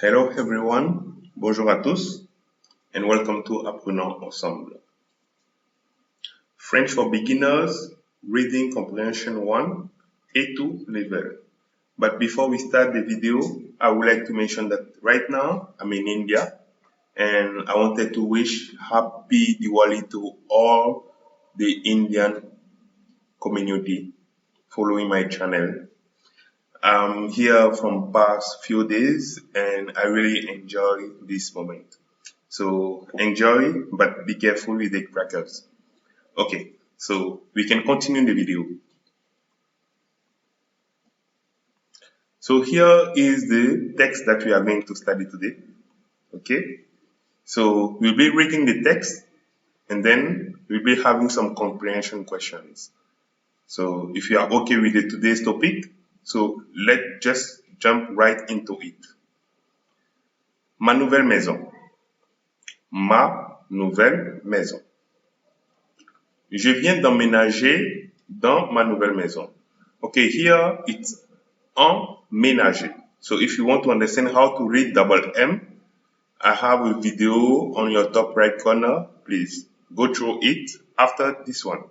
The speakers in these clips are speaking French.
Hello everyone, bonjour à tous, and welcome to Apprenons Ensemble. French for Beginners, Reading Comprehension 1, A2 level. But before we start the video, I would like to mention that right now I'm in India, and I wanted to wish Happy Diwali to all the Indian community following my channel. I'm here from past few days and I really enjoy this moment. So enjoy, but be careful with the crackers. Okay, so we can continue the video. So here is the text that we are going to study today. Okay, so we'll be reading the text and then we'll be having some comprehension questions. So if you are okay with today's topic, so let's just jump right into it. Ma nouvelle maison. Ma nouvelle maison. Je viens d'emménager dans ma nouvelle maison. Okay, here it's emménager. So if you want to understand how to read double M, I have a video on your top right corner. Please go through it after this one.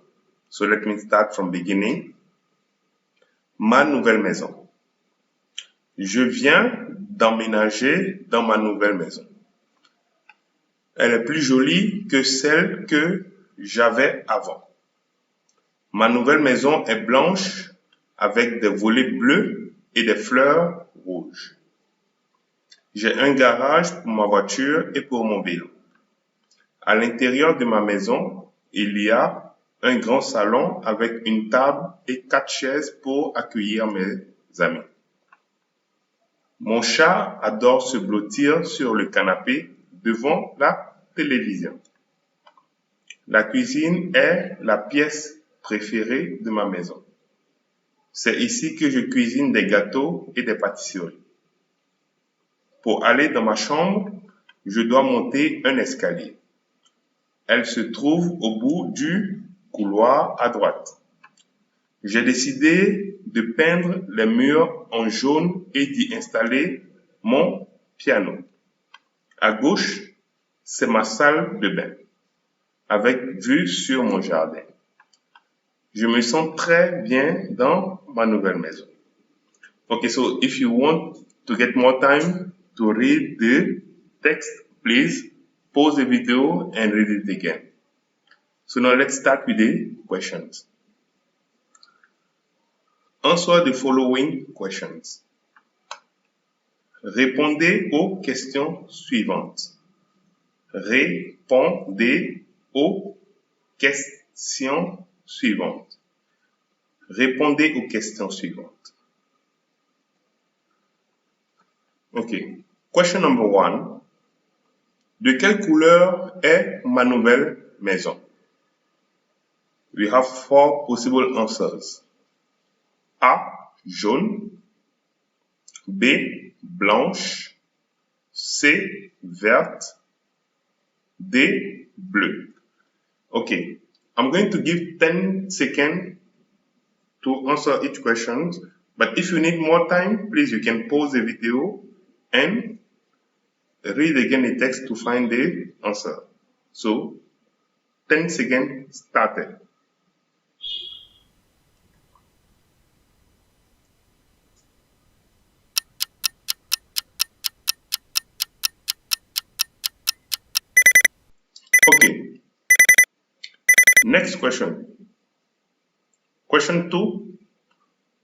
So let me start from beginning. Ma nouvelle maison. Je viens d'emménager dans ma nouvelle maison. Elle est plus jolie que celle que j'avais avant. Ma nouvelle maison est blanche avec des volets bleus et des fleurs rouges. J'ai un garage pour ma voiture et pour mon vélo. À l'intérieur de ma maison, il y a un grand salon avec une table et 4 chaises pour accueillir mes amis. Mon chat adore se blottir sur le canapé devant la télévision. La cuisine est la pièce préférée de ma maison. C'est ici que je cuisine des gâteaux et des pâtisseries. Pour aller dans ma chambre, je dois monter un escalier. Elle se trouve au bout du couloir à droite. J'ai décidé de peindre les murs en jaune et d'y installer mon piano. À gauche, c'est ma salle de bain, avec vue sur mon jardin. Je me sens très bien dans ma nouvelle maison. Okay, so if you want to get more time to read the text, please pause the video and read it again. So now let's start with the questions. Answer the following questions. Répondez aux questions suivantes. Répondez aux questions suivantes. Répondez aux questions suivantes. Okay. Question number 1. De quelle couleur est ma nouvelle maison? We have 4 possible answers. A, jaune. B, blanche. C, verte. D, bleu. Okay, I'm going to give 10 seconds to answer each question, but if you need more time, please you can pause the video and read again the text to find the answer. So, 10 seconds started. Okay. Next question. Question 2.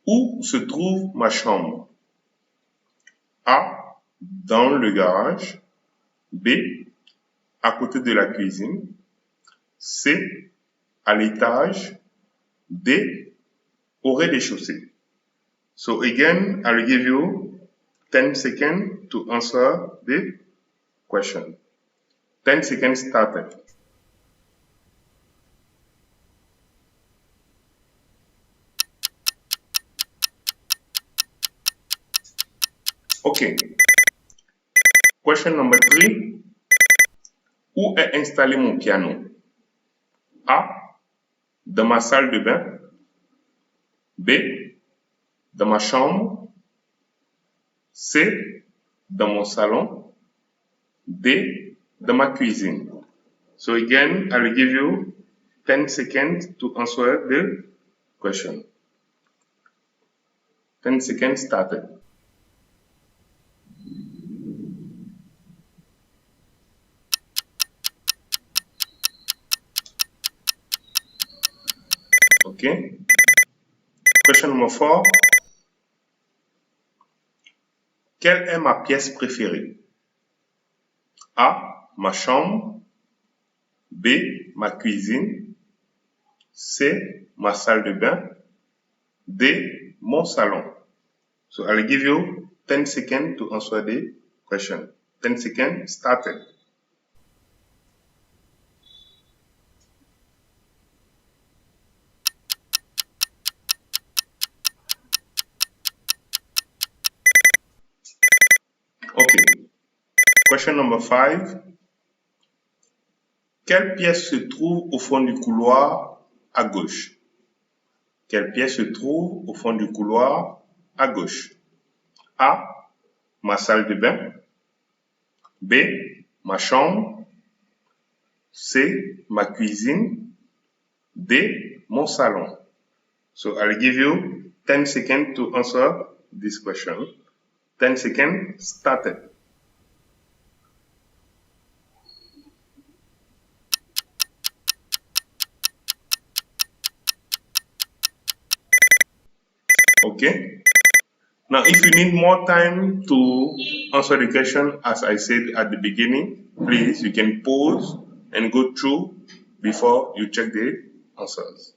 Où se trouve ma chambre? A. Dans le garage. B. À côté de la cuisine. C. À l'étage. D. Au rez-de-chaussée. So again, I'll give you 10 seconds to answer the question. 10 seconds started. Okay. Question number 3. Où est installé mon piano? A. Dans ma salle de bain. B. Dans ma chambre. C. dans mon salon. D, dans ma cuisine. So again, I will give you 10 seconds to answer the question. 10 seconds started. Okay. Question number 4. Quelle est ma pièce préférée? A, ma chambre. B, ma cuisine. C, ma salle de bain. D, mon salon. So I'll give you 10 seconds to answer the question. 10 seconds started. Okay. Question number 5. Quelle pièce se trouve au fond du couloir à gauche? Quelle pièce se trouve au fond du couloir à gauche? A, ma salle de bain. B, ma chambre. C, ma cuisine. D, mon salon. So I'll give you 10 seconds to answer this question. 10 seconds started. Okay. Now, if you need more time to answer the question, as I said at the beginning, please, you can pause and go through before you check the answers.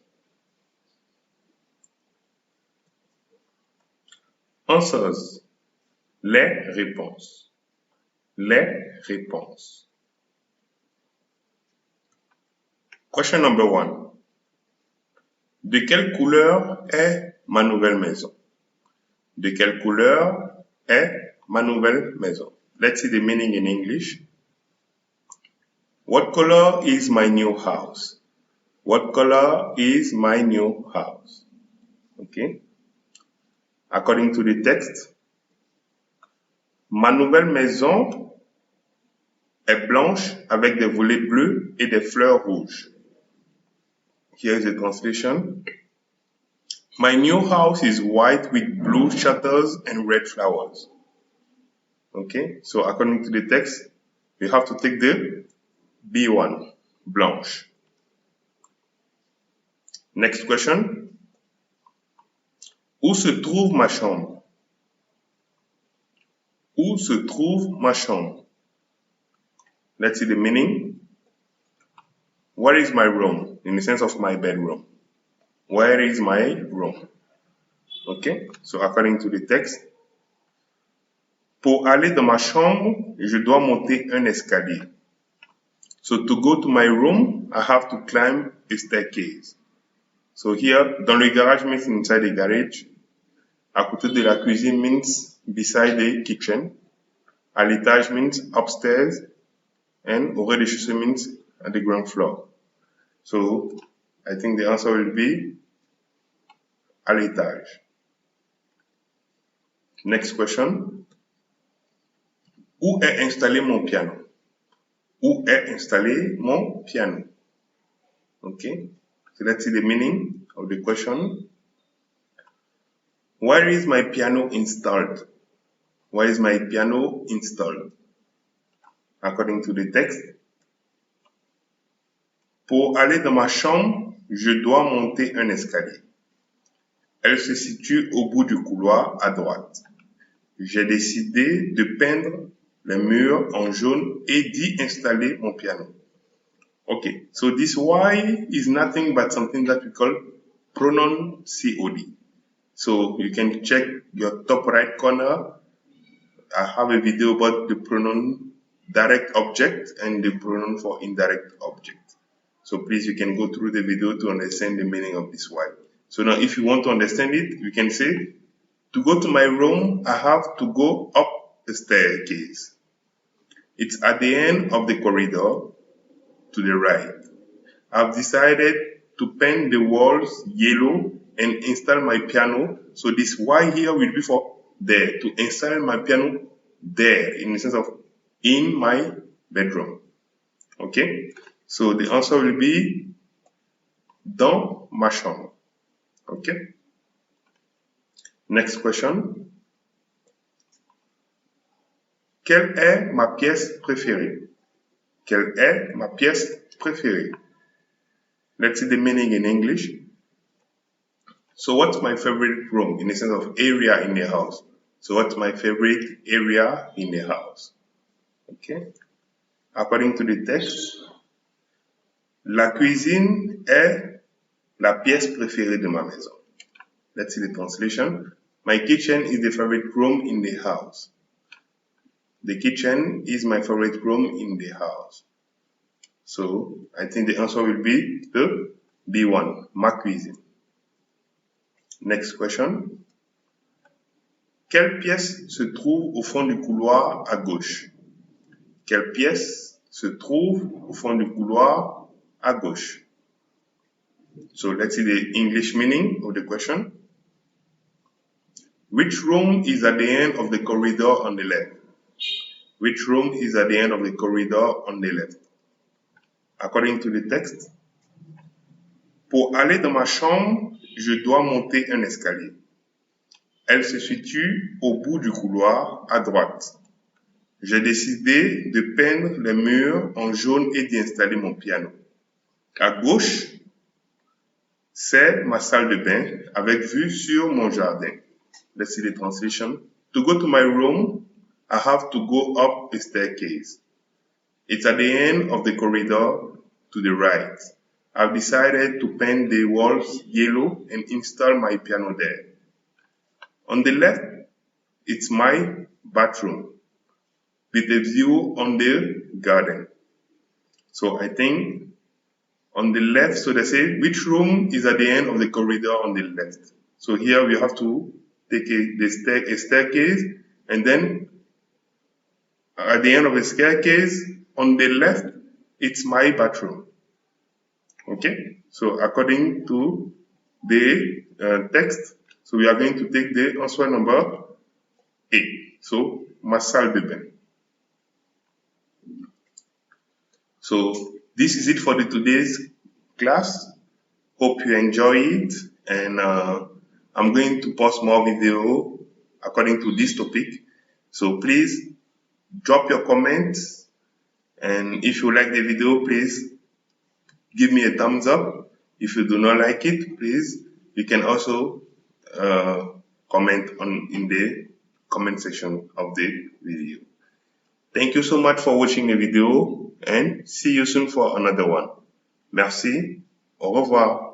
Answers. Les réponses. Les réponses. Question number 1. De quelle couleur est ma nouvelle maison? De quelle couleur est ma nouvelle maison? Let's see the meaning in English. What color is my new house? What color is my new house? Okay. According to the text, ma nouvelle maison est blanche avec des volets bleus et des fleurs rouges. Here is the translation. My new house is white with blue shutters and red flowers. Okay, so according to the text, you have to take the B1, blanche. Next question. Où se trouve ma chambre? Où se trouve ma chambre? Let's see the meaning. Where is my room? In the sense of my bedroom. Where is my room? Okay, so according to the text, pour aller dans ma chambre, je dois monter un escalier. So to go to my room, I have to climb a staircase. So here, dans le garage means inside the garage. À côté de la cuisine means beside the kitchen. À l'étage means upstairs. And au rez-de-chaussée means at the ground floor. So I think the answer will be à l'étage. Next question. Où est installé mon piano? Où est installé mon piano? Okay, so let's see the meaning of the question. Where is my piano installed? Where is my piano installed? According to the text, pour aller dans ma chambre, je dois monter un escalier. Elle se situe au bout du couloir à droite. J'ai décidé de peindre les murs en jaune et d'y installer mon piano. Okay, so this why is nothing but something that we call pronoun COD. So you can check your top right corner. I have a video about the pronoun direct object and the pronoun for indirect object. So please, you can go through the video to understand the meaning of this why. So now if you want to understand it, you can say, to go to my room, I have to go up the staircase. It's at the end of the corridor to the right. I've decided to paint the walls yellow and install my piano. So this why here will be for there, to install my piano there, in the sense of in my bedroom. Okay, so the answer will be dans ma chambre. Okay, next question. Quelle est ma pièce préférée? Quelle est ma pièce préférée? Let's see the meaning in English. So what's my favorite room in the sense of area in the house? So what's my favorite area in the house? Okay. According to the text, la cuisine est la pièce préférée de ma maison. Let's see the translation. My kitchen is the favorite room in the house. The kitchen is my favorite room in the house. So I think the answer will be the B1, ma cuisine. Next question. Quelle pièce se trouve au fond du couloir à gauche? Quelle pièce se trouve au fond du couloir à gauche? So let's see the English meaning of the question. Which room is at the end of the corridor on the left? Which room is at the end of the corridor on the left? According to the text, pour aller dans ma chambre, je dois monter un escalier. Elle se situe au bout du couloir à droite. J'ai décidé de peindre les murs en jaune et d'y installer mon piano. À gauche, c'est ma salle de bain avec vue sur mon jardin. Let's see the translation. To go to my room, I have to go up a staircase. It's at the end of the corridor to the right. I've decided to paint the walls yellow and install my piano there. On the left, it's my bathroom with a view on the garden. So I think on the left, so they say, which room is at the end of the corridor on the left? So here we have to take a staircase, and then at the end of the staircase, on the left, it's my bathroom. Okay, so according to the text, so we are going to take the answer number A. So, ma salle de bain. So, this is it for today's class. Hope you enjoy it, and I'm going to post more video according to this topic. So please drop your comments, and if you like the video, please give me a thumbs up. If you do not like it, please, you can also comment in the comment section of the video. Thank you so much for watching the video, and see you soon for another one. Merci. Au revoir.